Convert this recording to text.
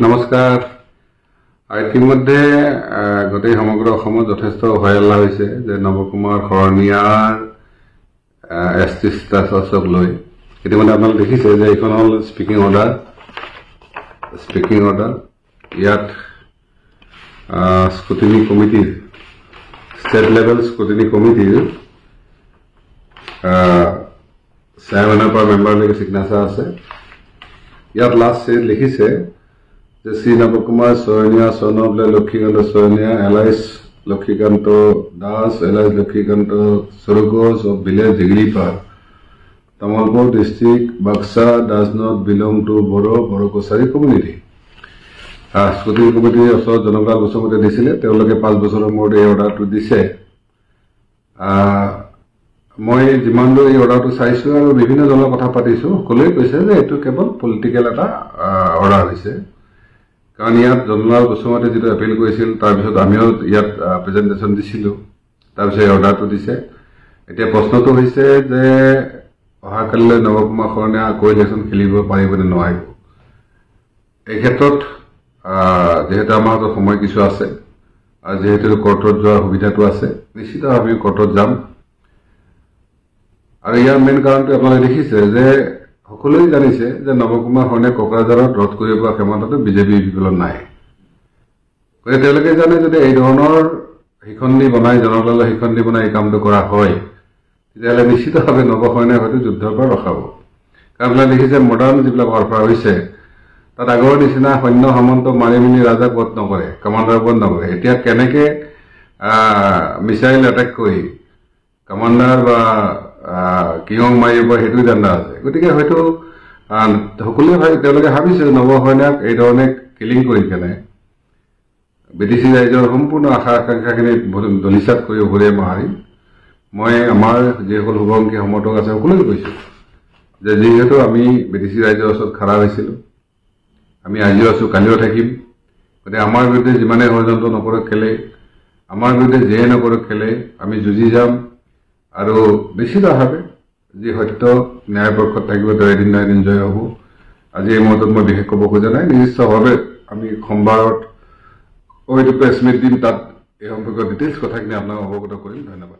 নমস্কাৰ। ইতিমধ্যে গোটেই সমগ্ৰ অসমত যথেষ্ট হয়হল্লা হৈছে যে নৱকুমাৰ শৰণীয়াৰ এছটি ষ্টেটাছক লৈ। ইতিমধ্যে আপোনালোকে দেখিছে যে এইখন হ'ল স্পিকিং অৰ্ডাৰ। ইয়াত স্ক্ৰুটিনি কমিটিৰ ষ্টেট লেভেল স্ক্ৰুটিনি কমিটিৰ চেয়াৰমেনৰ পৰা মেম্বাৰলৈকে চিগনেচাৰ আছে। ইয়াত লাষ্ট লিখিছে যে শ্ৰী নৱকুমাৰ শৰণীয়া চনবলে লক্ষীকান্ত শৰণীয়া এলাইচ লক্ষীকান্ত দাস এলাইচ লক্ষীকান্ত সৰগোজ of village Digripar Tamulpur district Baksa does not belong to Bodo Kachari community. Scrutiny কমিটিৰ ওচৰত জনকাল বসুমতে দিছিলে, তেওঁলোকে 5 বছৰৰ মূৰত এই অৰ্ডাৰটো দিছে। মই যিমান দূৰ এই অৰ্ডাৰটো চাইছোঁ আৰু বিভিন্ন জনৰ কথা পাতিছোঁ, সকলোৱে কৈছে যে এইটো কেৱল পলিটিকেল এটা অৰ্ডাৰ হৈছে। কাৰণ ইয়াত জনলাল বসুমতে যিটো এপিল কৰিছিল, তাৰপিছত আমিও ইয়াত প্ৰেজেণ্টেশ্যন দিছিলোঁ, তাৰপিছত এই অৰ্ডাৰটো দিছে। এতিয়া প্ৰশ্নটো হৈছে যে অহাকালিলৈ নৱকুমাৰ শৰণীয়া আকৌ ইলেকশ্যন খেলিব পাৰিব নে নোৱাৰিব। এই ক্ষেত্ৰত যিহেতু আমাৰ হাতত সময় কিছু আছে আৰু যিহেতু কোৰ্টত যোৱাৰ সুবিধাটো আছে, নিশ্চিতভাৱে আমি কোৰ্টত যাম। আৰু ইয়াৰ মেইন কাৰণটো আপোনালোকে দেখিছে যে সকলোৱে জানিছে যে নৱকুমাৰ শৰণীয়া কোকৰাঝাৰত ৰদ কৰিব পৰা ক্ষমতাটো বিজেপি বিপলত নাই। গতিকে তেওঁলোকে জানে যদি এই ধৰণৰ শিখণ্ডী বনাই জনতালৈ শিখণ্ডী বনাই এই কামটো কৰা হয়, তেতিয়াহ'লে নিশ্চিতভাৱে নৱশৰণীয়াক হয়তো যুদ্ধৰ পৰা ৰখাব। কাৰণ আপোনালোকে দেখিছে মডাৰ্ণ যিবিলাক ৱাৰফেয়াৰ হৈছে, তাত আগৰ নিচিনা সৈন্য সামন্ত মাৰি মেলি ৰাজাক বধ নকৰে, কমাণ্ডাৰ বধ নকৰে। এতিয়া কেনেকৈ মিছাইল এটেক কৰি কমাণ্ডাৰ বা কিঙক মাৰিব সেইটো জানা আছে। গতিকে হয়তো সকলোৱে তেওঁলোকে ভাবিছে নৱশৰণীয়াক এই ধৰণে কিলিং কৰি কেনে BTC ৰাইজৰ সম্পূৰ্ণ আশা আকাংক্ষাখিনি দলিচাত কৰি উভৰিয়াই মাৰিম। মই আমাৰ যিসকল শুভাকাংক্ষী সমৰ্থক আছে সকলোকে কৈছোঁ যে যিহেতু আমি BTC ৰাইজৰ ওচৰত খাৰা হৈছিলোঁ, আমি আজিও আছোঁ, কালিও থাকিম। গতিকে আমাৰ বিৰুদ্ধে যিমানে ষড়যন্ত্ৰ নকৰক কেলে, আমাৰ বিৰুদ্ধে যিয়ে নকৰক কেলে, আমি যুঁজি যাম। আৰু নিশ্চিতভাৱে যি সত্য ন্যায় পক্ষত থাকিব তেওঁ এদিন নহয় এদিন জয় হ'ব। আজি এই মুহূৰ্তত মই বিশেষ ক'ব খোজা নাই। নিশ্চিতভাৱে আমি সোমবাৰত হয়তো প্ৰেছ মিট দিম, তাত এই সম্পৰ্কীয় ডিটেইলছ কথাখিনি আপোনাক অৱগত কৰিম। ধন্যবাদ।